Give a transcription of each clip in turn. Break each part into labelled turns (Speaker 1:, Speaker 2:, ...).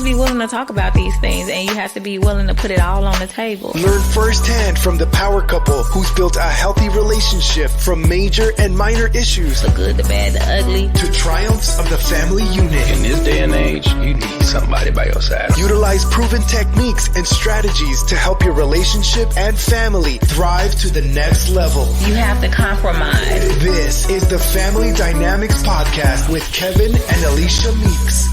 Speaker 1: be willing to talk about these things, and you have to be willing to put it all on the table.
Speaker 2: Learn firsthand from the power couple who's built a healthy relationship, from major and minor issues,
Speaker 1: The good, the bad, the ugly,
Speaker 2: to triumphs of the family unit.
Speaker 3: In this day and age, you need somebody by your side.
Speaker 2: Utilize proven techniques and strategies to help your relationship and family thrive to the next level.
Speaker 1: you have to compromise.
Speaker 2: This is the Family Dynamics Podcast with Kevin and Alicia Meeks.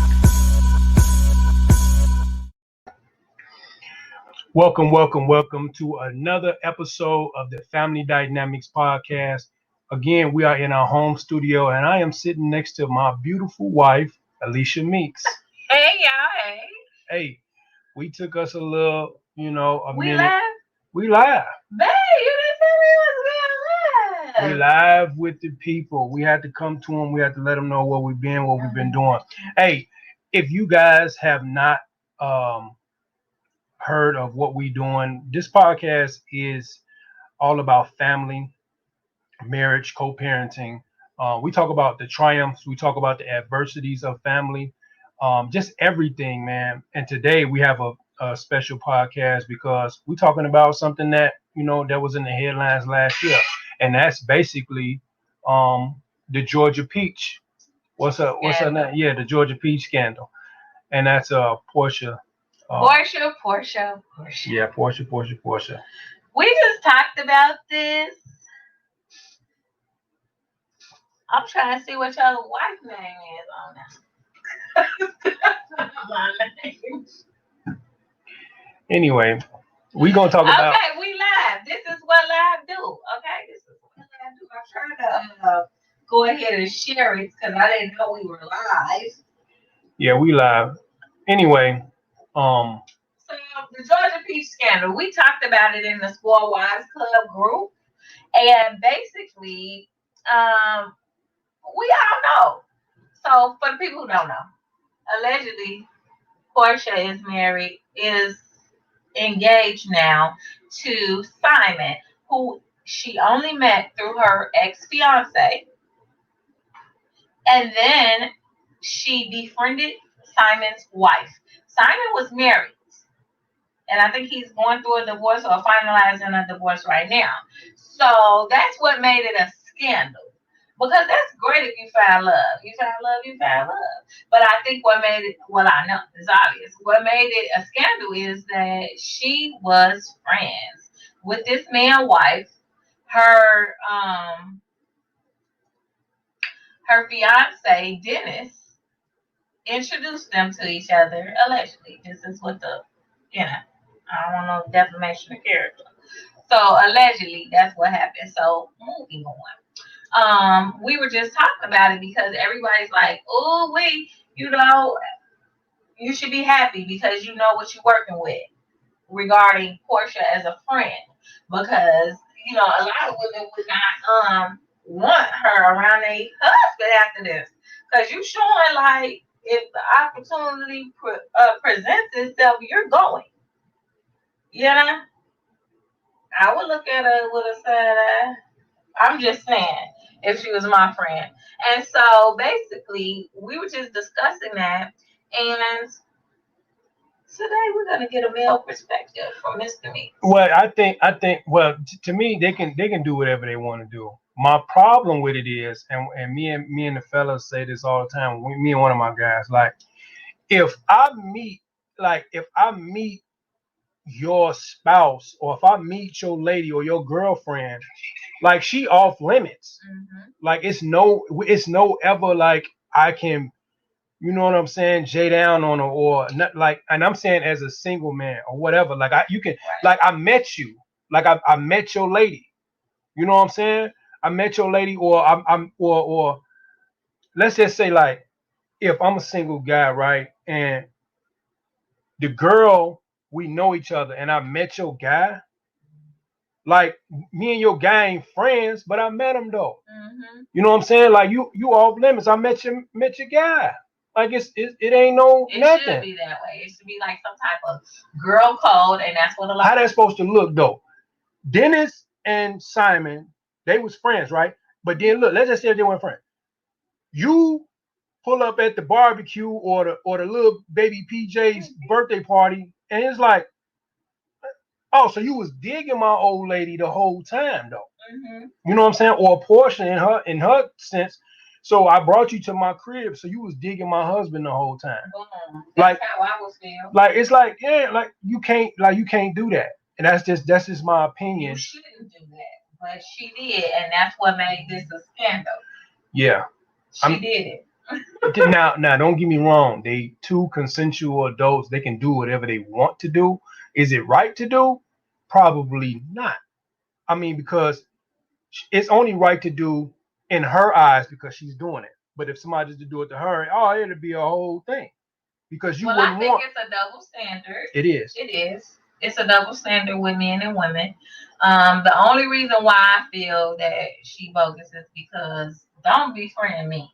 Speaker 4: Welcome to another episode of the Family Dynamics Podcast. Again, we are in our home studio, and I am sitting next to my beautiful wife, Alicia Meeks.
Speaker 5: Hey, y'all.
Speaker 4: Hey, we took us a little, a
Speaker 5: We
Speaker 4: minute.
Speaker 5: live?
Speaker 4: We live.
Speaker 5: Babe, you didn't tell me it was
Speaker 4: We
Speaker 5: being live.
Speaker 4: live with the people. We had to come to them. We had to let them know what we've been doing. Hey, if you guys have not heard of what we're doing, this podcast is all about family, marriage, co-parenting. We talk about the triumphs. We talk about the adversities of family, just everything, man. And today we have a special podcast because we're talking about something that, that was in the headlines last year. And that's basically the Georgia Peach. What's her name? Yeah, the Georgia Peach scandal. And that's Porsha.
Speaker 5: Porsha.
Speaker 4: Yeah, Porsha.
Speaker 5: We just talked about this. I'm trying to see what your wife's name is on now. My name.
Speaker 4: Anyway, we gonna talk about.
Speaker 5: Okay, we live. This is what live do. Okay, this is what live do. I'm trying to go ahead and share it because I didn't know we were live.
Speaker 4: Yeah, we live. Anyway,
Speaker 5: So the Georgia Peach scandal, we talked about it in the Spoiled Wives Club group, and basically, we all know. So for the people who don't know, allegedly, Porsha is engaged now to Simon, who she only met through her ex-fiance, and then she befriended Simon's wife. Simon was married, and I think he's going through a divorce or finalizing a divorce right now. So that's what made it a scandal. Because that's great if you find love. You find love. But I think what made it, well, I know, it's obvious. What made it a scandal is that she was friends with this man's wife. Her fiance, Dennis, introduced them to each other, allegedly. This is what I don't want no defamation of character. So, allegedly, that's what happened. So, moving on. We were just talking about it because everybody's like, oh, you should be happy because you know what you're working with regarding Porsha as a friend. Because, a lot of women would not want her around their husband after this. Because you showing like, if the opportunity presents itself, you're going. I would look at her with a side eye. I'm just saying, if she was my friend. And so basically, we were just discussing that. And today we're gonna get a male perspective from Mr. Meeks.
Speaker 4: Well, I think. Well, to me, they can do whatever they want to do. My problem with it is, and me and the fellas say this all the time. Me and one of my guys, like, if I meet your spouse, or if I meet your lady or your girlfriend, like, she off limits.
Speaker 5: Mm-hmm.
Speaker 4: Like, it's no ever like I can, you know what I'm saying, J down on her, or not, like, and I'm saying as a single man or whatever. Like, like, I met you, like I met your lady. You know what I'm saying? I met your lady, or or let's just say, like, if I'm a single guy, right, and the girl, we know each other, and I met your guy. Like, me and your guy ain't friends, but I met him though.
Speaker 5: Mm-hmm.
Speaker 4: You know what I'm saying? Like, you off limits. I met your guy. Like, it ain't no
Speaker 5: It
Speaker 4: nothing.
Speaker 5: should be that way. It should be like some type of girl code, and that's what a lot.
Speaker 4: How that's supposed to look though? Dennis and Simon, they was friends, right? But then look, let's just say they weren't friends. You pull up at the barbecue or the little baby PJ's birthday party, and it's like, oh, so you was digging my old lady the whole time though. You know what I'm saying? Or Porsha in her sense. So I brought you to my crib, so you was digging my husband the whole time.
Speaker 5: That's how I was feel.
Speaker 4: Like it's like, yeah, like you can't do that. And that's just my opinion.
Speaker 5: You shouldn't do that. But she did, and that's what made this a scandal.
Speaker 4: Yeah.
Speaker 5: She did it.
Speaker 4: Now don't get me wrong. They two consensual adults, they can do whatever they want to do. Is it right to do? Probably not. I mean, because it's only right to do in her eyes because she's doing it. But if somebody just to do it to her, oh, it'd be a whole thing. Because you wouldn't want.
Speaker 5: It's a double standard.
Speaker 4: It is.
Speaker 5: It is. It's a double standard with men and women. The only reason why I feel that she bogus is because don't befriend me.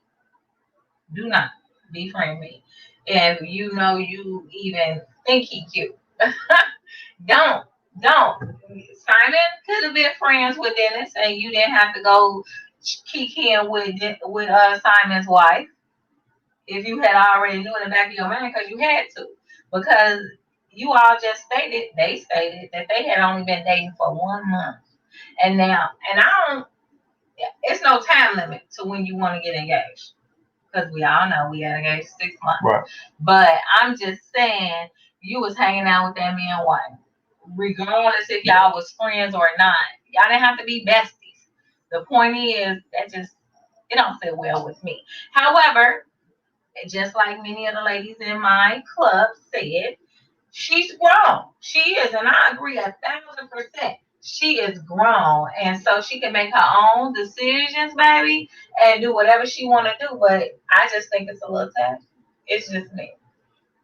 Speaker 5: Do not befriend me. If you know you even think he cute. Don't. Simon could have been friends with Dennis, and you didn't have to go kick him with Simon's wife if you had already knew in the back of your mind because you had to. Because you all just stated that they had only been dating for 1 month, and I don't. It's no time limit to when you want to get engaged because we all know we got engaged 6 months.
Speaker 4: Right.
Speaker 5: But I'm just saying you was hanging out with that man wife. Regardless if y'all was friends or not, y'all didn't have to be besties. The point is that it don't sit well with me. However, just like many of the ladies in my club said, she's grown. She is, and I agree 1,000%. She is grown, and so she can make her own decisions, baby, and do whatever she want to do. But I just think it's a little tacky. It's just me.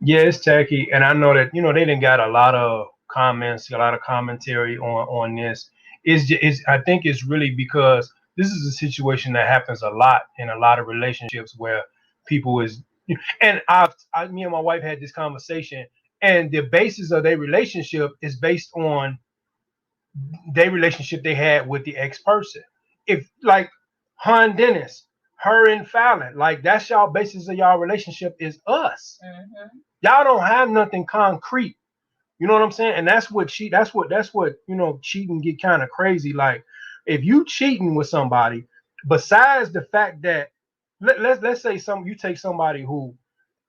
Speaker 4: Yeah, it's tacky, and I know that they didn't got a lot of comments, a lot of commentary on this. I think it's really because this is a situation that happens a lot in a lot of relationships where people is, and me and my wife had this conversation, and the basis of their relationship is based on their relationship they had with the ex person. If like her and Dennis, her and Fallon, like that's y'all basis of y'all relationship is us. Y'all don't have nothing concrete. You know what I'm saying? And that's what cheating get kind of crazy. Like if you cheating with somebody, besides the fact that let's say you take somebody who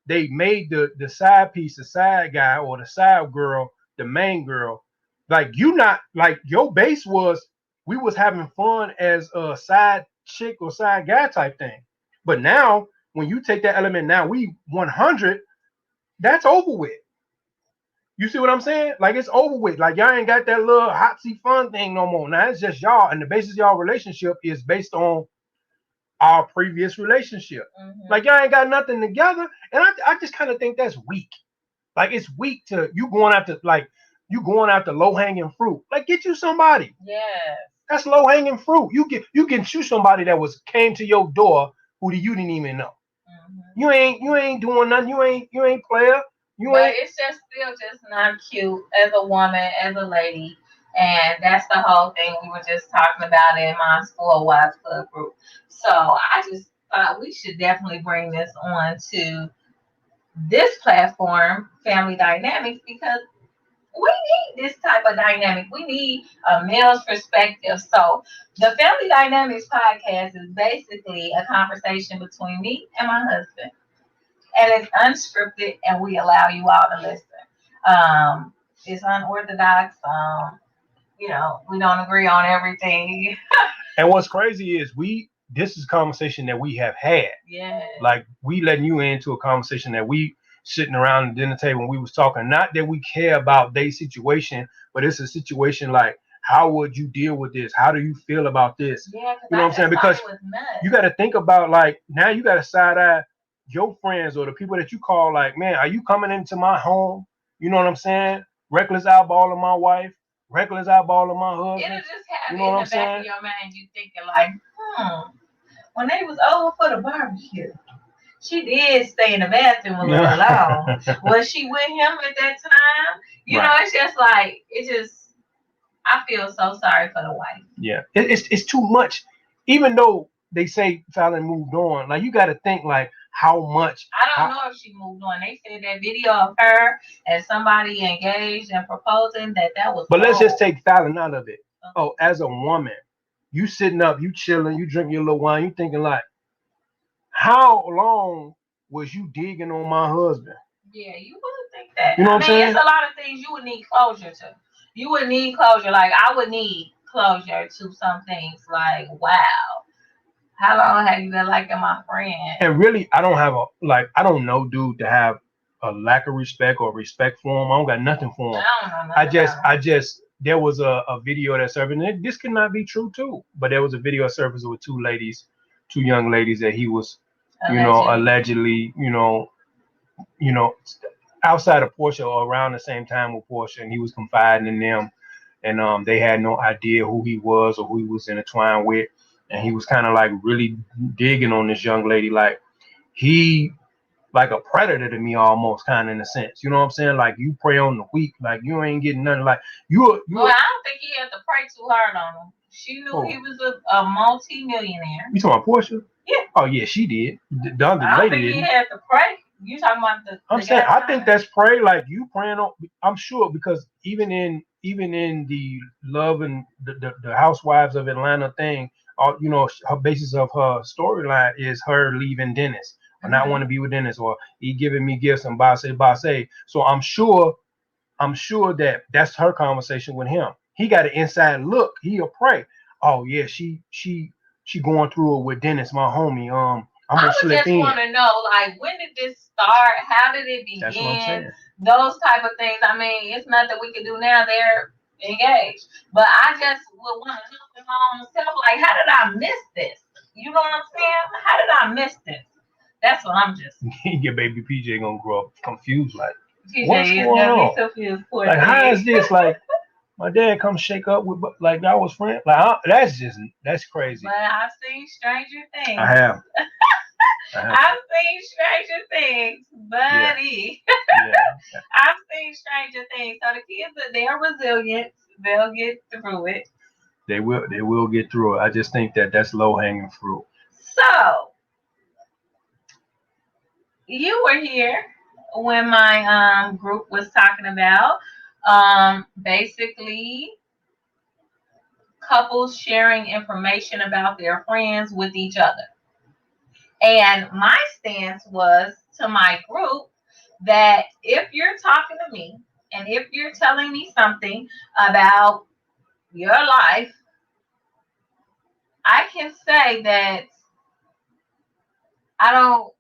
Speaker 4: they made the side piece, the side guy or the side girl, the main girl, like you not like your base was we was having fun as a side chick or side guy type thing. But now when you take that element, now we 100, that's over with. You see what I'm saying? Like it's over with. Like y'all ain't got that little hotsy fun thing no more. Now it's just y'all, and the basis of y'all relationship is based on our previous relationship. Like y'all ain't got nothing together, and I just kind of think that's weak. Like it's weak to you going after low hanging fruit. Like get you somebody.
Speaker 5: Yeah. That's
Speaker 4: low hanging fruit. You can choose somebody that came to your door who you didn't even know. You ain't doing nothing. You ain't player.
Speaker 5: It's just still just not cute as a woman, as a lady. And that's the whole thing we were just talking about in my School Wives Club group. So I just thought we should definitely bring this on to this platform, Family Dynamics, because we need this type of dynamic. We need a male's perspective. So the Family Dynamics podcast is basically a conversation between me and my husband. And it's unscripted, and we allow you all to listen. It's unorthodox. We don't agree on everything.
Speaker 4: And what's crazy is this is a conversation that we have had.
Speaker 5: Yeah.
Speaker 4: Like we letting you into a conversation that we sitting around the dinner table and we was talking. Not that we care about their situation, but it's a situation like, how would you deal with this? How do you feel about this?
Speaker 5: Yeah,
Speaker 4: you know what I'm saying? Because you got to think about like now you got to side eye your friends or the people that you call like, man, are you coming into my home? You know what I'm saying? Reckless eyeballing my wife, reckless eyeballing my husband.
Speaker 5: It'll just have
Speaker 4: you know
Speaker 5: in the back of your mind, you thinking like, when they was over for the barbecue, she did stay in the bathroom a little long. Was she with him at that time? You know, it's just like, I feel so sorry for the wife.
Speaker 4: Yeah, it's too much. Even though they say Fallon moved on, like you got to think like, how much.
Speaker 5: I don't know if she moved on. They said that video of her and somebody engaged and proposing that was.
Speaker 4: But let's
Speaker 5: old.
Speaker 4: just take Fallon out of it. Oh, as a woman, you sitting up, you chilling, you drinking your little wine, you thinking like, how long was you digging on my husband?
Speaker 5: Yeah, you would think that.
Speaker 4: You know what I'm saying?
Speaker 5: It's a lot of things you would need closure to. You would need closure. Like, I would need closure to some things. Like, wow, how long have you been liking my friend?
Speaker 4: And really, I don't know dude to have a lack of respect or respect for him. I don't got nothing for him.
Speaker 5: I don't know nothing
Speaker 4: I just, there was a video that surfaced, and this could not be true too, but there was a video surfaced with two young ladies that he was, allegedly, outside of Porsha or around the same time with Porsha, and he was confiding in them, and they had no idea who he was or who he was intertwined with, and he was kind of like really digging on this young lady, like he like a predator to me almost, kind of in a sense. You know what I'm saying? Like you prey on the weak, like you ain't getting nothing. Like you.
Speaker 5: Well, I don't think he had to prey too hard on him. She knew he was a multi-millionaire.
Speaker 4: You talking about Porsha?
Speaker 5: Yeah.
Speaker 4: Oh yeah, she did. The other
Speaker 5: I don't
Speaker 4: lady
Speaker 5: think he
Speaker 4: didn't.
Speaker 5: had to pray. You talking about the?
Speaker 4: I'm saying I think that's prey. Like you praying on. I'm sure because even in the Love and the Housewives of Atlanta thing, her basis of her storyline is her leaving Dennis or not want to be with Dennis, or he giving me gifts and base. So I'm sure that that's her conversation with him. He got an inside look. He'll pray. Oh yeah, she going through it with Dennis, my homie. I'm gonna slip in.
Speaker 5: Want to know, like, when did this start? How did it begin?
Speaker 4: That's what I'm saying.
Speaker 5: Those type of things. I mean, it's nothing we can do now. They're engaged. But I just would want to know my own self, like, how did I miss this? You know what I'm saying? How did I miss this? That's what I'm just.
Speaker 4: Your baby PJ gonna grow up confused, like,
Speaker 5: PJ
Speaker 4: what's
Speaker 5: is
Speaker 4: going on?
Speaker 5: Confused,
Speaker 4: like, how is this? Like, my dad come shake up with, like, I was friends. Like, that's crazy.
Speaker 5: But I've seen stranger things.
Speaker 4: I have.
Speaker 5: I've seen stranger things, buddy.
Speaker 4: Yeah.
Speaker 5: I've seen stranger things. So the kids, they're resilient. They'll get through it.
Speaker 4: They will get through it. I just think that's low hanging fruit.
Speaker 5: So you were here when my group was talking about basically couples sharing information about their friends with each other. And my stance was to my group that if you're talking to me and if you're telling me something about your life, I can say that I don't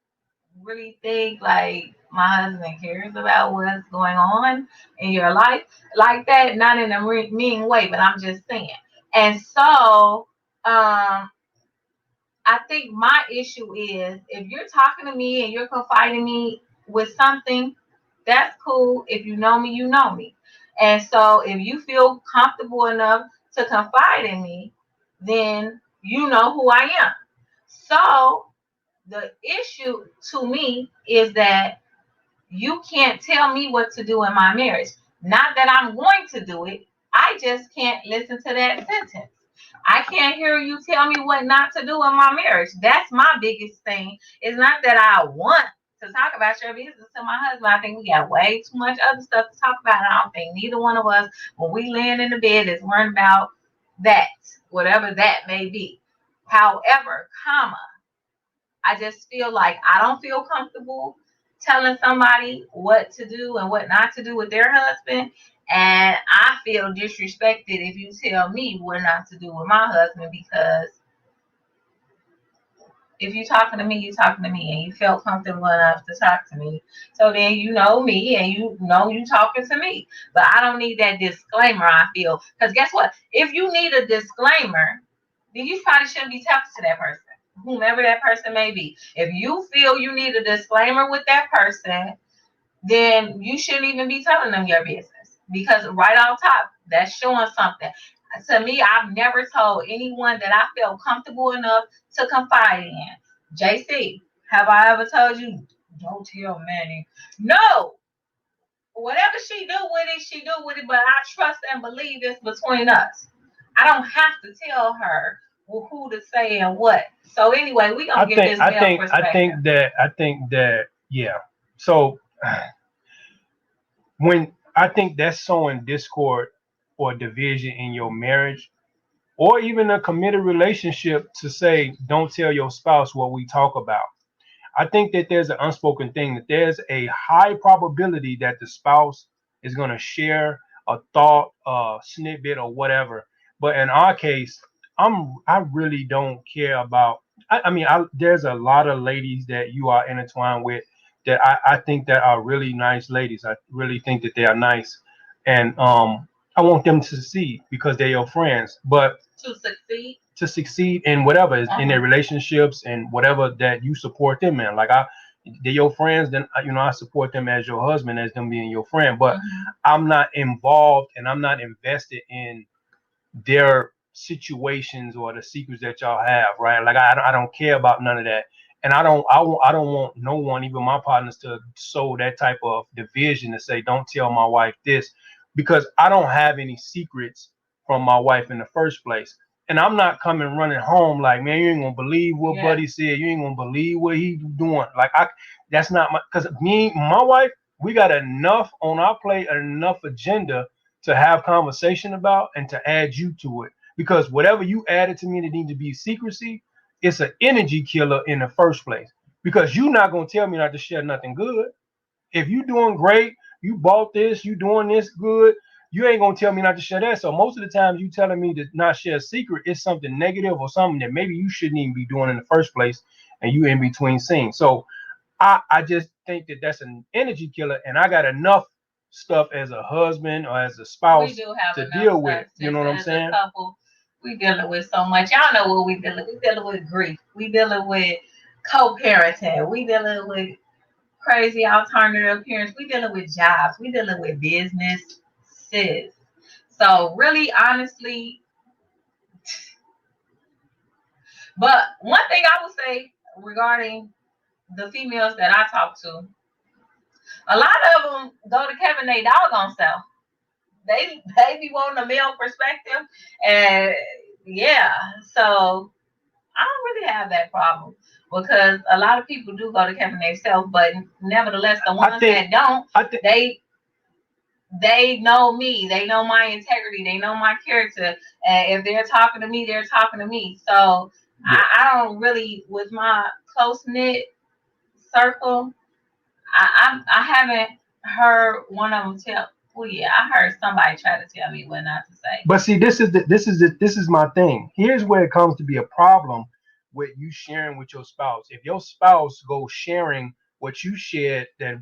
Speaker 5: really think like my husband cares about what's going on in your life like that, not in a mean way, but I'm just saying. And so I think my issue is if you're talking to me and you're confiding me with something, that's cool. If you know me, you know me. And so if you feel comfortable enough to confide in me, then you know who I am. So the issue to me is that you can't tell me what to do in my marriage. Not that I'm going to do it. I just can't listen to that sentence. I can't hear you tell me what not to do in my marriage. That's my biggest thing. It's not that I want to talk about your business to my husband. I think we got way too much other stuff to talk about. I don't think neither one of us, when we laying in the bed, is worrying about that, whatever that may be. However, I just feel like I don't feel comfortable telling somebody what to do and what not to do with their husband. And I feel disrespected if you tell me what not to do with my husband, because if you're talking to me, you're talking to me, and you felt comfortable enough to talk to me. So then you know me, and you know you talking to me. But I don't need that disclaimer, I feel. Because guess what? If you need a disclaimer, then you probably shouldn't be talking to that person, whomever that person may be. If you feel you need a disclaimer with that person, then you shouldn't even be telling them your business. Because right off top, that's showing something. To me, I've never told anyone that I felt comfortable enough to confide in. JC, have I ever told you, don't tell Manny? No. Whatever she do with it, but I trust and believe it's between us. I don't have to tell her who to say and what. So anyway, we gonna get this male perspective.
Speaker 4: I think that yeah. So when I think that's sowing discord or division in your marriage or even a committed relationship to say don't tell your spouse what we talk about. I think that there's an unspoken thing that there's a high probability that the spouse is going to share a thought, a snippet, or whatever. But in our case, I really don't care about. I mean, there's a lot of ladies that you are intertwined with that I think that are really nice ladies. I really think that they are nice, and I want them to succeed because they're your friends. But to succeed in whatever in their relationships and whatever that you support them in. Like they're your friends, then I support them as your husband, as them being your friend. But I'm not involved and I'm not invested in their situations or the secrets that y'all have, right? Like I don't care about none of that. And I don't want no one, even my partners, to sow that type of division to say, don't tell my wife this, because I don't have any secrets from my wife in the first place. And I'm not coming running home like, man, you ain't gonna believe what Buddy said. You ain't gonna believe what he doing. Like that's not because my wife, we got enough on our plate, enough agenda to have conversation about and to add you to it. Because whatever you added to me that needs to be secrecy, it's an energy killer in the first place. Because you're not gonna tell me not to share nothing good. If you doing great, you bought this, you doing this good, you ain't gonna tell me not to share that. So most of the times you telling me to not share a secret, it's something negative or something that maybe you shouldn't even be doing in the first place, and you in between scenes. So I just think that that's an energy killer, and I got enough stuff as a husband or as a spouse to deal with. You know what I'm saying?
Speaker 5: Couple, we dealing with so much. Y'all know what we dealing with. We dealing with grief. We dealing with co-parenting. We dealing with crazy alternative parents. We dealing with jobs. We dealing with business. So really, honestly, but one thing I would say regarding the females that I talk to, a lot of them go to Kevin they doggone self. They be wanting a male perspective, and yeah, so I don't really have that problem because a lot of people do go to Kevin themselves, but nevertheless, the ones that don't, they know me, they know my integrity, they know my character, and if they're talking to me, they're talking to me. So I don't really, with my close knit circle, I haven't heard one of them tell. Well, yeah, I heard somebody try to tell me what not to say.
Speaker 4: But see, this is my thing. Here's where it comes to be a problem with you sharing with your spouse. If your spouse goes sharing what you shared that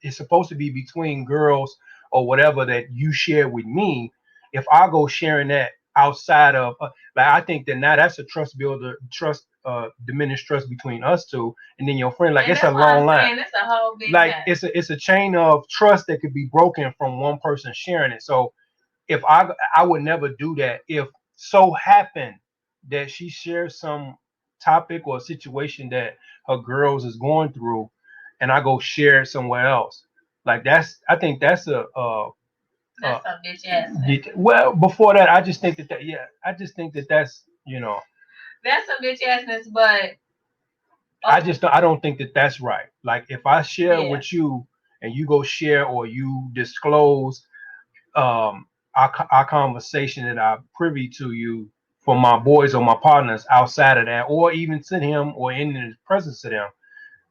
Speaker 4: is supposed to be between girls or whatever that you share with me, if I go sharing that outside of like, I think that now that's a trust builder, diminished trust between us two, and then your friend. Like, it's a long line.
Speaker 5: It's a whole big
Speaker 4: like it's a chain of trust that could be broken from one person sharing it. So if I would never do that if so happened that she shares some topic or situation that her girls is going through, and I go share it somewhere else. Like I think that's a
Speaker 5: bitch ass.
Speaker 4: Well, before that, I just think that I just think that that's
Speaker 5: that's a bitch assness, but
Speaker 4: I don't think that that's right. Like, if I share with you and you go share or you disclose our conversation that I'm privy to you for my boys or my partners outside of that, or even to him or in the presence of them,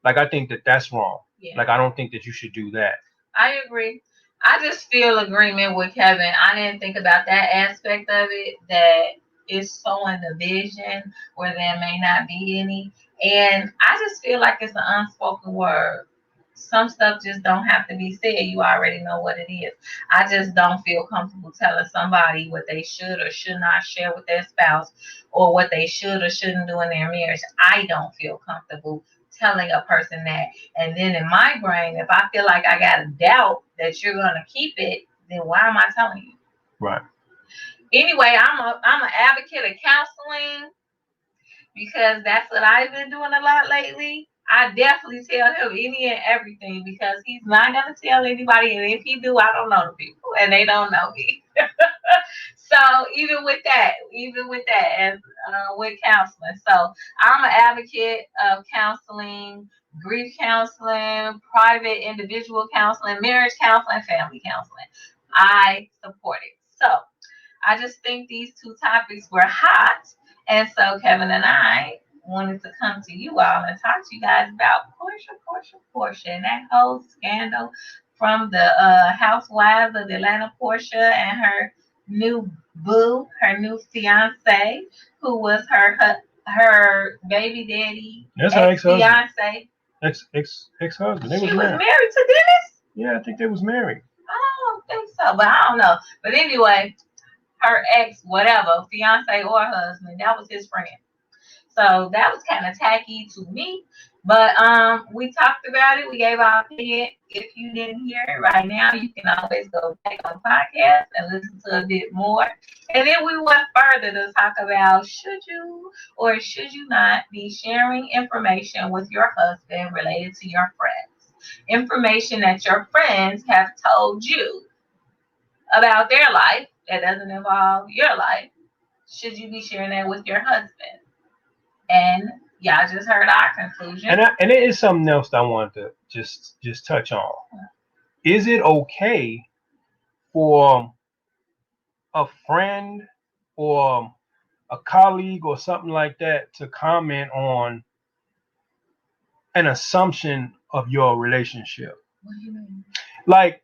Speaker 4: like, I think that that's wrong. Like, I don't think that you should do that.
Speaker 5: I agree. I just feel agreement with Kevin. I didn't think about that aspect of it, that it's sowing division where there may not be any. And I just feel like it's an unspoken word. Some stuff just don't have to be said. You already know what it is. I just don't feel comfortable telling somebody what they should or should not share with their spouse, or what they should or shouldn't do in their marriage. I don't feel comfortable telling a person that. And then in my brain, if I feel like I got a doubt that you're going to keep it, then why am I telling you?
Speaker 4: Right.
Speaker 5: Anyway, I'm an advocate of counseling because that's what I've been doing a lot lately. I definitely tell him any and everything because he's not going to tell anybody. And if he do, I don't know the people and they don't know me. So even with that, as with counseling, so I'm an advocate of counseling, grief counseling, private individual counseling, marriage counseling, family counseling. I support it. So I just think these two topics were hot, and so Kevin and I wanted to come to you all and talk to you guys about Porsha, and that whole scandal from the housewives of Atlanta, Porsha and her new boo, her new fiance, who was her baby daddy,
Speaker 4: That's her ex-husband.
Speaker 5: fiance.
Speaker 4: Ex-husband. They
Speaker 5: She
Speaker 4: was
Speaker 5: was
Speaker 4: married.
Speaker 5: married to Dennis.
Speaker 4: Yeah, I think they was married.
Speaker 5: I don't think so, but I don't know. But anyway, her ex, whatever, fiance or husband, that was his friend. So that was kind of tacky to me. But we talked about it. We gave our opinion. If you didn't hear it right now, you can always go back on the podcast and listen to a bit more. And then we went further to talk about should you or should you not be sharing information with your husband related to your friends. Information that your friends have told you about their life that doesn't involve your life. Should you be sharing that with your husband? And y'all just heard our conclusion.
Speaker 4: And it is something else that I wanted to just touch on. Is it okay for a friend or a colleague or something like that to comment on an assumption of your relationship?
Speaker 5: What do you mean?
Speaker 4: Like,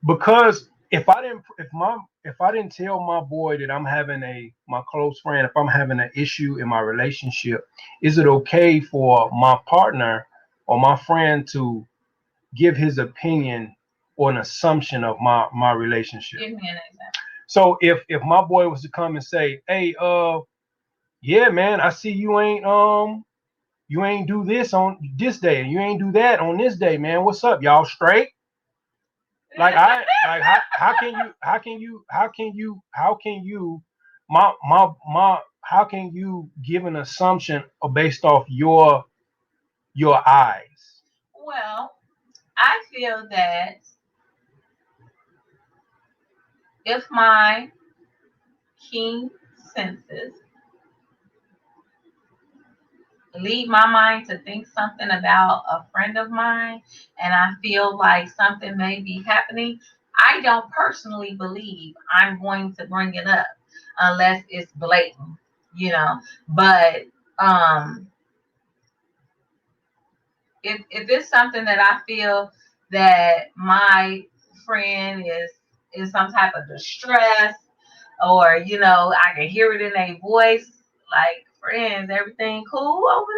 Speaker 4: because if I didn't tell my boy that I'm having my close friend, if I'm having an issue in my relationship, is it okay for my partner or my friend to give his opinion or an assumption of my relationship?
Speaker 5: Give me an example.
Speaker 4: So if my boy was to come and say, hey, yeah, man, I see you ain't do this on this day, and you ain't do that on this day, man. What's up? Y'all straight? Like how can you give an assumption based off your eyes?
Speaker 5: Well, I feel that if my keen senses lead my mind to think something about a friend of mine and I feel like something may be happening, I don't personally believe I'm going to bring it up unless it's blatant, But if it's something that I feel that my friend is in some type of distress, or I can hear it in their voice, like, friends, everything cool over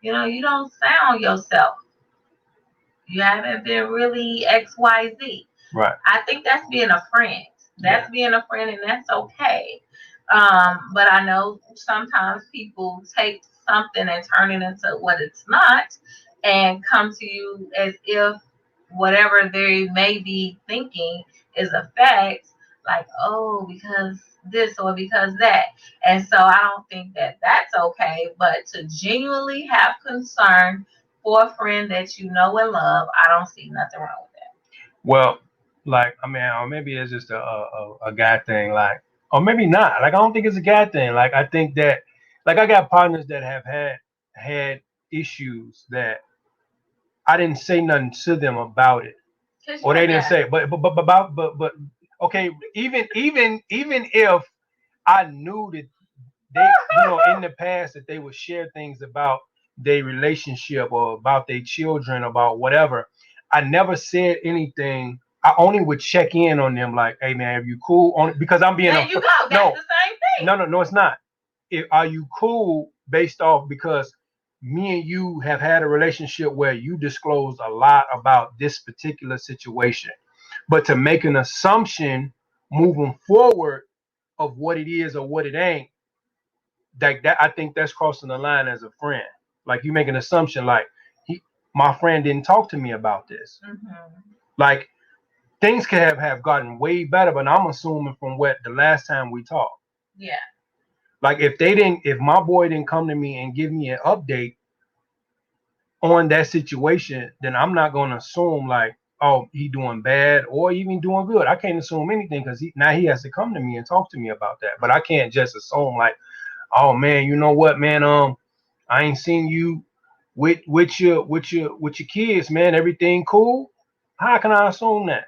Speaker 5: there? You don't sound yourself. You haven't been really XYZ.
Speaker 4: Right.
Speaker 5: I think that's being a friend. That's being a friend, and that's okay. But I know sometimes people take something and turn it into what it's not and come to you as if whatever they may be thinking is a fact, like, oh, because this or because that. And so I don't think that that's okay, but to genuinely have concern for a friend that you know and love, I don't see nothing wrong with that.
Speaker 4: Well, like, I mean, or maybe it's just a guy thing, like, or maybe not. Like, I don't think it's a guy thing. Like, I think that, like, I got partners that have had issues that I didn't say nothing to them about it, or they didn't say. But okay, even if I knew that they, in the past that they would share things about their relationship or about their children, about whatever, I never said anything. I only would check in on them, like, "Hey, man, are you cool?" Because I'm being
Speaker 5: there you go. That's the same thing.
Speaker 4: No, it's not. Are you cool based off because me and you have had a relationship where you disclosed a lot about this particular situation, but to make an assumption moving forward of what it is or what it ain't, that I think that's crossing the line as a friend. Like, you make an assumption, like, my friend didn't talk to me about this.
Speaker 5: Mm-hmm.
Speaker 4: Like, things could have gotten way better, but I'm assuming from what the last time we talked.
Speaker 5: Yeah.
Speaker 4: Like, if my boy didn't come to me and give me an update on that situation, then I'm not going to assume, like, oh, he doing bad or even doing good. I can't assume anything because now he has to come to me and talk to me about that. But I can't just assume like, oh man, you know what, man? I ain't seen you with your kids, man. Everything cool? How can I assume that?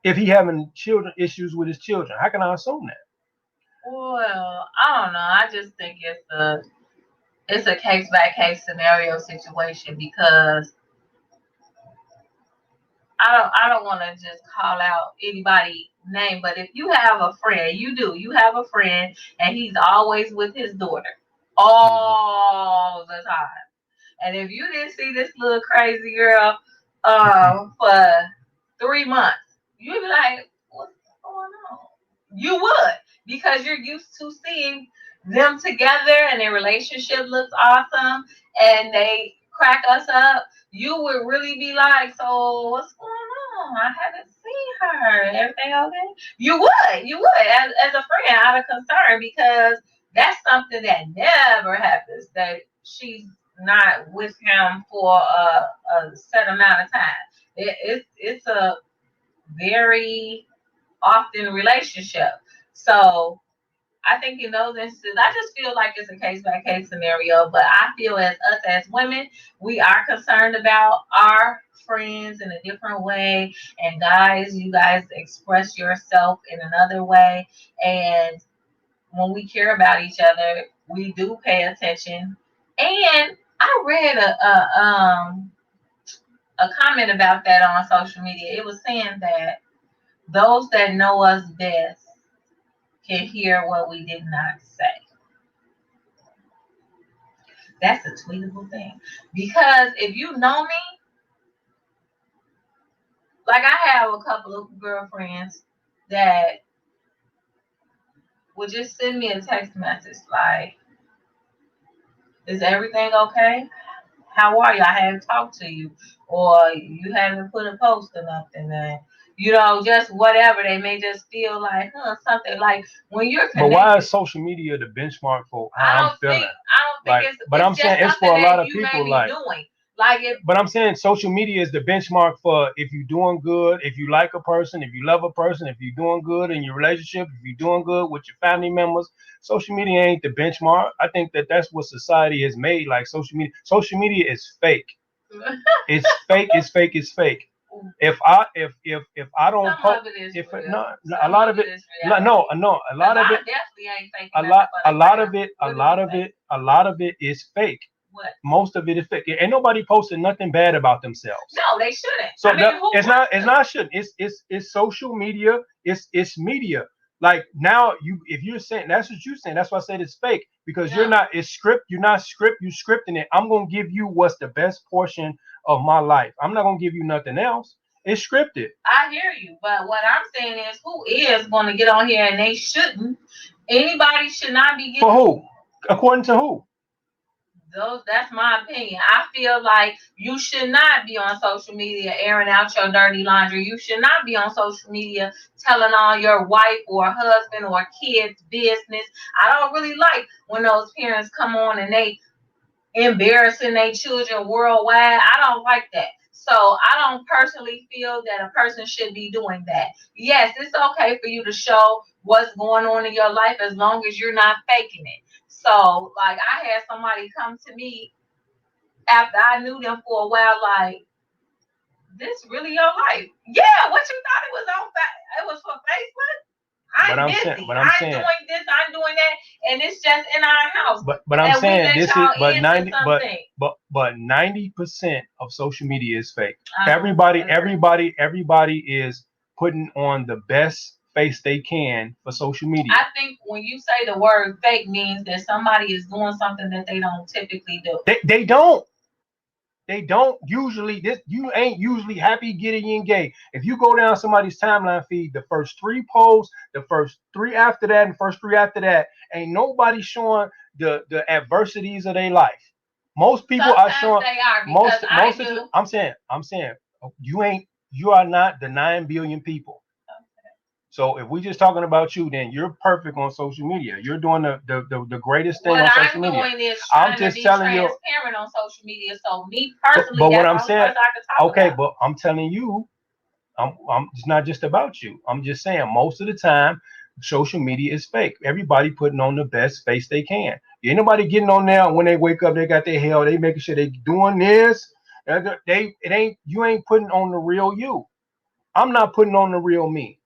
Speaker 4: If he having children issues with his children, how can I assume that?
Speaker 5: Well, I don't know. I just think it's a case by case scenario situation because I don't want to just call out anybody name, but if you have a friend, you have a friend and he's always with his daughter all the time. And if you didn't see this little crazy girl for 3 months, you'd be like, what's going on? You would, because you're used to seeing them together and their relationship looks awesome and they crack us up. You would really be like, so what's going on? I haven't seen her. Everything okay? You would, as a friend, out of concern, because that's something that never happens. That she's not with him for a set amount of time. It's a very often relationship. So I think in those instances, I just feel like it's a case by case scenario. But I feel as us as women, we are concerned about our friends in a different way. And guys, you guys express yourself in another way. And when we care about each other, we do pay attention. And I read a comment about that on social media. It was saying that those that know us best can hear what we did not say. That's a tweetable thing. Because if you know me, like I have a couple of girlfriends that would just send me a text message like, is everything okay? How are you? I haven't talked to you. Or you haven't put a post or nothing. Just whatever. They may just feel like, something like when you're connected.
Speaker 4: But why is social media the benchmark for how I'm feeling?
Speaker 5: I don't think it's.
Speaker 4: But I'm saying it's for a lot of people.
Speaker 5: But
Speaker 4: I'm saying social media is the benchmark for if you're doing good, if you like a person, if you love a person, if you're doing good in your relationship, if you're doing good with your family members. Social media ain't the benchmark. I think that's what society has made. Like social media. Social media is fake. It's fake. It's fake. It's fake. If I don't post, if no, a lot of it, no, a lot of it,
Speaker 5: definitely ain't fake.
Speaker 4: a lot of it is fake.
Speaker 5: What?
Speaker 4: Most of it is fake. Ain't nobody posting nothing bad about themselves.
Speaker 5: No, they shouldn't.
Speaker 4: So it's not shouldn't. It's social media. It's media. Like now, if you're saying that's what you're saying, that's why I said it's fake, because you're not. It's script. You're not script. You scripting it. I'm gonna give you what's the best portion of my life. I'm not gonna give you nothing else. It's scripted.
Speaker 5: I hear you, but what I'm saying is, who is going to get on here and they shouldn't? Anybody should not be getting.
Speaker 4: For who? According to who?
Speaker 5: That's my opinion. I feel like you should not be on social media airing out your dirty laundry. You should not be on social media telling all your wife or husband or kids' business. I don't really like when those parents come on and they embarrassing their children worldwide. I don't like that. So I don't personally feel that a person should be doing that. Yes, it's okay for you to show what's going on in your life as long as you're not faking it. So, like, I had somebody come to me after I knew them for a while, like, this really your life? Yeah, what you thought it was on? It was for Facebook? I'm busy. I'm doing this, I'm doing that, and it's just in our house.
Speaker 4: But I'm saying this is but 90% of social media is fake. Everybody is putting on the best face they can for social media.
Speaker 5: I think when you say the word fake means that somebody is doing something that they don't typically do.
Speaker 4: They don't. They don't usually. You ain't usually happy getting engaged. If you go down somebody's timeline feed, the first 3 posts, the first 3 after that, and first 3 after that, ain't nobody showing the adversities of their life. Most people
Speaker 5: sometimes
Speaker 4: are showing.
Speaker 5: They are,
Speaker 4: I'm saying you are not the 9 billion people. So if we're just talking about you, then you're perfect on social media. You're doing the greatest thing on social media.
Speaker 5: What I'm doing is trying to be transparent on social media. So me personally,
Speaker 4: but what I'm saying, okay, but I'm telling you, It's not just about you. I'm just saying most of the time social media is fake. Everybody putting on the best face they can. Ain't nobody getting on there when they wake up, they got their hair, they making sure they doing this. It ain't you ain't putting on the real you. I'm not putting on the real me.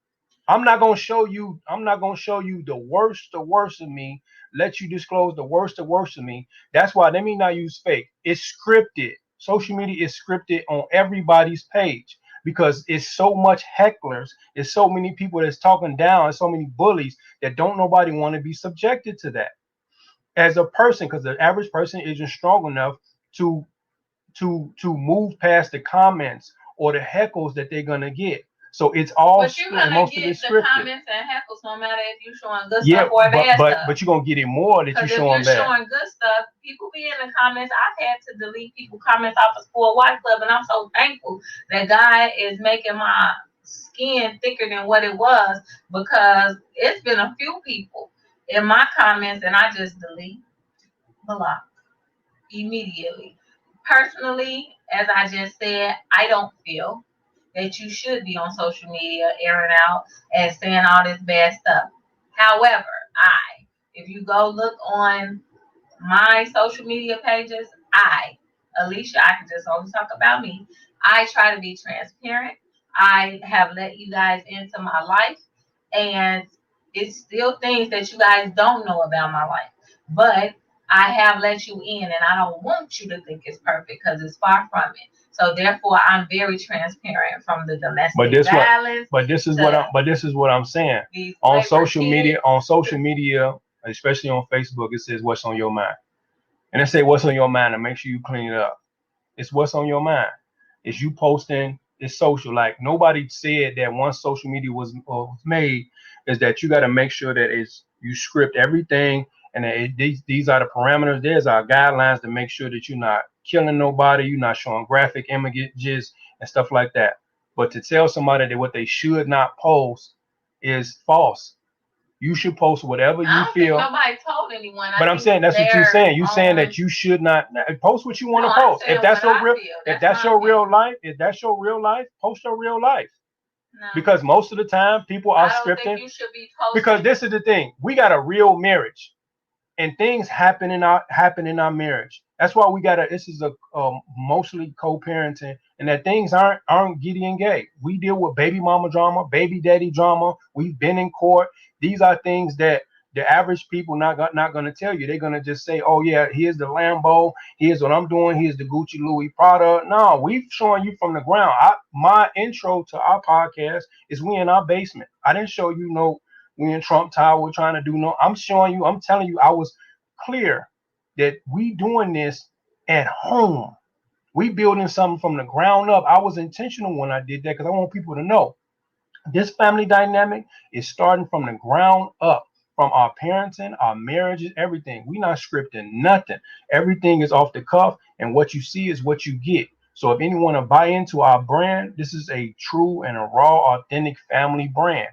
Speaker 4: I'm not gonna show you. I'm not gonna show you the worst of me. Let you disclose the worst of me. That's why let me not use fake. It's scripted. Social media is scripted on everybody's page because it's so much hecklers. It's so many people that's talking down. And so many bullies that don't nobody want to be subjected to that as a person because the average person isn't strong enough to move past the comments or the heckles that they're gonna get. So it's all
Speaker 5: But you're gonna
Speaker 4: most of
Speaker 5: get
Speaker 4: it's
Speaker 5: the
Speaker 4: scripted.
Speaker 5: comments and heckles no matter if you're showing good
Speaker 4: Yeah,
Speaker 5: stuff or bad stuff.
Speaker 4: but you're gonna get it more that you're
Speaker 5: Because if
Speaker 4: showing
Speaker 5: you're
Speaker 4: bad.
Speaker 5: showing good stuff, people be in the comments. I've had to delete people comments off the Sport White Club, and I'm so thankful that God is making my skin thicker than what it was because it's been a few people in my comments, and I just delete, block immediately. Personally, as I just said, I don't feel that you should be on social media airing out and saying all this bad stuff. However, if you go look on my social media pages, Alicia, I can just only talk about me. I try to be transparent. I have let you guys into my life, and it's still things that you guys don't know about my life. But I have let you in, and I don't want you to think it's perfect because it's far from it. So therefore, I'm very transparent from the domestic violence.
Speaker 4: This is what I'm saying. On social media, especially on Facebook, it says what's on your mind. And they say what's on your mind and make sure you clean it up. It's what's on your mind. It's you posting. It's social. Like nobody said that once social media was made, is that you got to make sure that it's you script everything and that these are the parameters. There's our guidelines to make sure that you're not killing nobody, you're not showing graphic images and stuff like that. But to tell somebody that what they should not post is false. You should post whatever you feel.
Speaker 5: Nobody told anyone.
Speaker 4: But I'm saying that's what you're saying. You're saying that you should not post what you want to post. If that's your real, if that's your real life, post your real life. No. Because most of the time people are scripting. You should be posting. Because this is the thing. We got a real marriage, and things happen in our marriage. That's why we got this is a mostly co-parenting, and that things aren't giddy and gay. We deal with baby mama drama, baby daddy drama. We've been in court. These are things that the average people not going to tell you. They're going to just say, oh yeah, here's the Lambo, here's what I'm doing, here's the Gucci Louis Prada. No, we've shown you from the ground. My intro to our podcast is we in our basement. I didn't show you no we in Trump Tower trying to do no. I'm telling you, I was clear that we doing this at home. We building something from the ground up. I was intentional when I did that because I want people to know this family dynamic is starting from the ground up, from our parenting, our marriages, everything. We're not scripting nothing. Everything is off the cuff, and what you see is what you get. So if anyone to buy into our brand, this is a true and a raw, authentic family brand.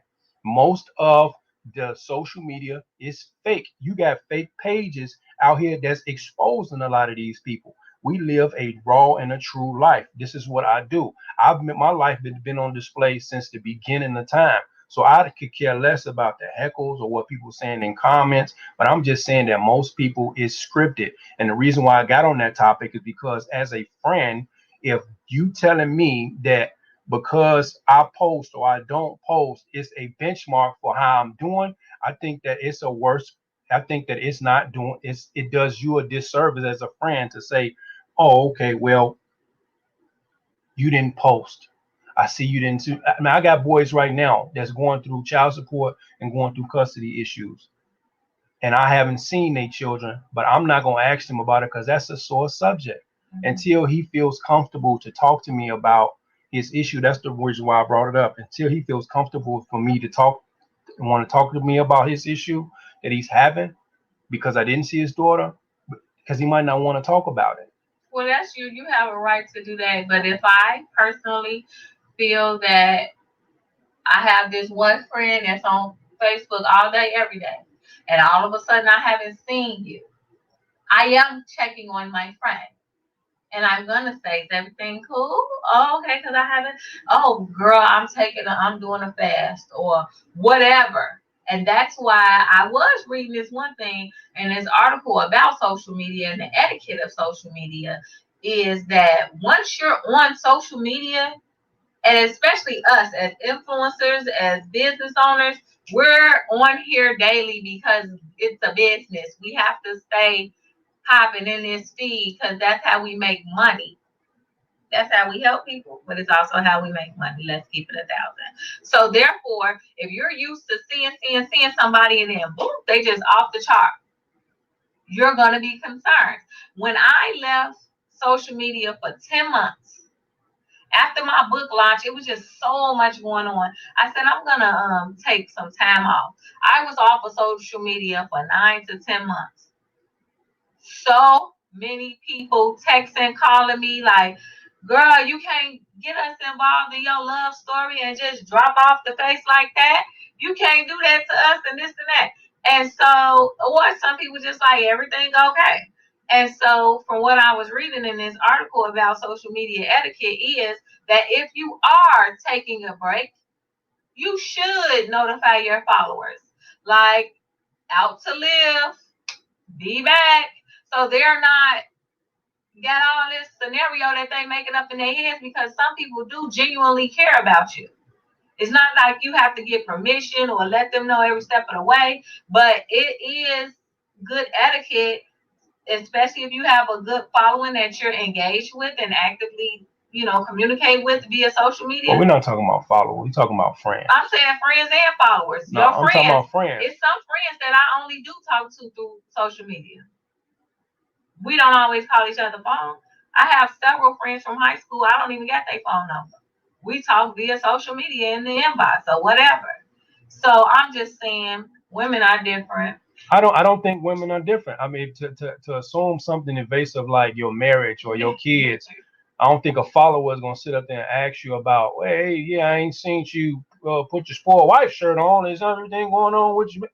Speaker 4: Most of the social media is fake. You got fake pages out here that's exposing a lot of these people. We live a raw and a true life. This is what I do. My life has been on display since the beginning of time. So I could care less about the heckles or what people saying in comments, but I'm just saying that most people is scripted. And the reason why I got on that topic is because as a friend, if you telling me that because I post or I don't post, it's a benchmark for how I'm doing, I think that it's a worse. I think that it's not doing. It does you a disservice as a friend to say, "Oh, okay, well, you didn't post. I see you didn't." I mean, I got boys right now that's going through child support and going through custody issues, and I haven't seen their children, but I'm not gonna ask them about it because that's a sore subject. Until he feels comfortable to talk to me about his issue. That's the reason why I brought it up. Until he feels comfortable for me to want to talk to me about his issue that he's having because I didn't see his daughter, because he might not want to talk about it.
Speaker 5: Well, that's you. You have a right to do that. But if I personally feel that I have this one friend that's on Facebook all day, every day, and all of a sudden I haven't seen you, I am checking on my friend. And I'm gonna say, is everything cool? Oh, okay, because I haven't. Oh, girl, I'm doing a fast or whatever. And that's why I was reading this one thing in this article about social media and the etiquette of social media is that once you're on social media, and especially us as influencers, as business owners, we're on here daily because it's a business. We have to stay popping in this feed because that's how we make money. That's how we help people, but it's also how we make money. Let's keep it 1,000. So therefore, if you're used to seeing somebody and then boom, they just off the chart, you're gonna be concerned. When I left social media for 10 months, after my book launch, it was just so much going on. I said, I'm gonna take some time off. I was off of social media for 9 to 10 months. So many people texting, calling me like, girl, you can't get us involved in your love story and just drop off the face like that. You can't do that to us and this and that. And so, or some people just like, everything okay. And so from what I was reading in this article about social media etiquette is that if you are taking a break, you should notify your followers. Like, out to live, be back. So they're not got all this scenario that they making up in their heads, because some people do genuinely care about you. It's not like you have to get permission or let them know every step of the way, but it is good etiquette, especially if you have a good following that you're engaged with and actively, communicate with via social media.
Speaker 4: Well, we're not talking about followers. We're talking about friends.
Speaker 5: I'm saying friends and followers.
Speaker 4: No, I'm talking about friends.
Speaker 5: It's some friends that I only do talk to through social media. We don't always call each other phone. I have several friends from high school. I don't even get their phone number. We talk via social media in the inbox or whatever. So I'm just saying women are different.
Speaker 4: I don't think women are different. I mean, to assume something invasive like your marriage or your kids, I don't think a follower is gonna sit up there and ask you about, hey, yeah, I ain't seen you put your spoiled wife shirt on. Is everything going on with you?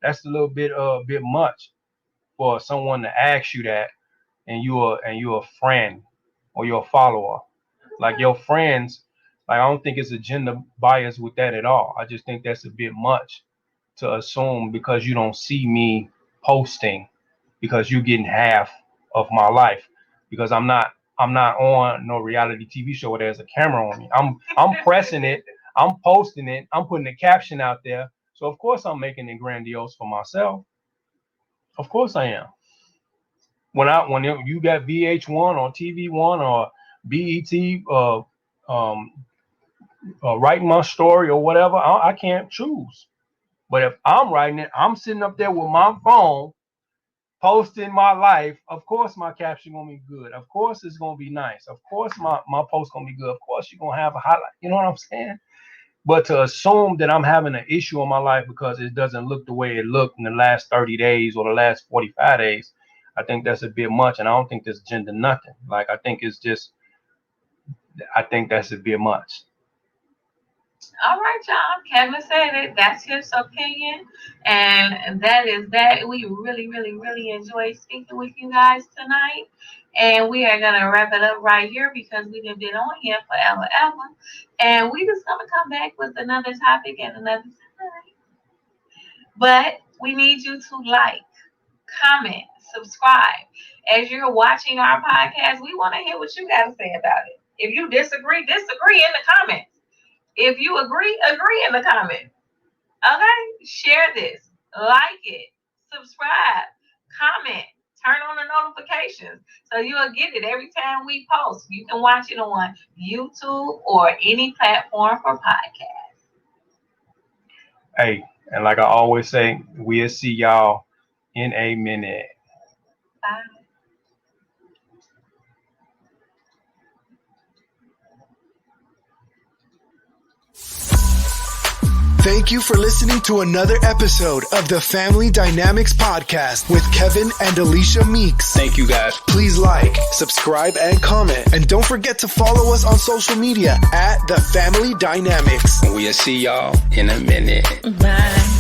Speaker 4: That's a little bit much for someone to ask you that, and you're a friend or you're a follower. Like your friends, like I don't think it's a gender bias with that at all. I just think that's a bit much to assume because you don't see me posting because you're getting half of my life, because I'm not on no reality TV show where there's a camera on me. I'm pressing it, I'm posting it, I'm putting a caption out there. So of course I'm making it grandiose for myself. Of course I am. When you got VH1 or TV1 or BET writing my story or whatever, I can't choose. But if I'm writing it, I'm sitting up there with my phone, posting my life. Of course my caption gonna be good. Of course it's gonna be nice. Of course my post gonna be good. Of course you're gonna have a highlight. You know what I'm saying? But to assume that I'm having an issue in my life because it doesn't look the way it looked in the last 30 days or the last 45 days, I think that's a bit much. And I don't think that's gender nothing. Like, I think that's a bit much.
Speaker 5: All right, y'all. Kevin said it. That's his opinion. And that is that. We really, really, really enjoyed speaking with you guys tonight. And we are going to wrap it up right here because we've been on here forever. And we just going to come back with another topic and another time. But we need you to like, comment, subscribe. As you're watching our podcast, we want to hear what you got to say about it. If you disagree in the comments. If you agree in the comments. Okay? Share this. Like it. Subscribe. Comment. Turn on the notifications so you'll get it every time we post. You can watch it on YouTube or any platform for podcasts.
Speaker 4: Hey, and like I always say, we'll see y'all in a minute.
Speaker 5: Bye.
Speaker 2: Thank you for listening to another episode of the Family Dynamics Podcast with Kevin and Alicia Meeks.
Speaker 3: Thank you, guys.
Speaker 2: Please like, subscribe, and comment. And don't forget to follow us on social media at The Family Dynamics.
Speaker 3: We'll see y'all in a minute.
Speaker 1: Bye.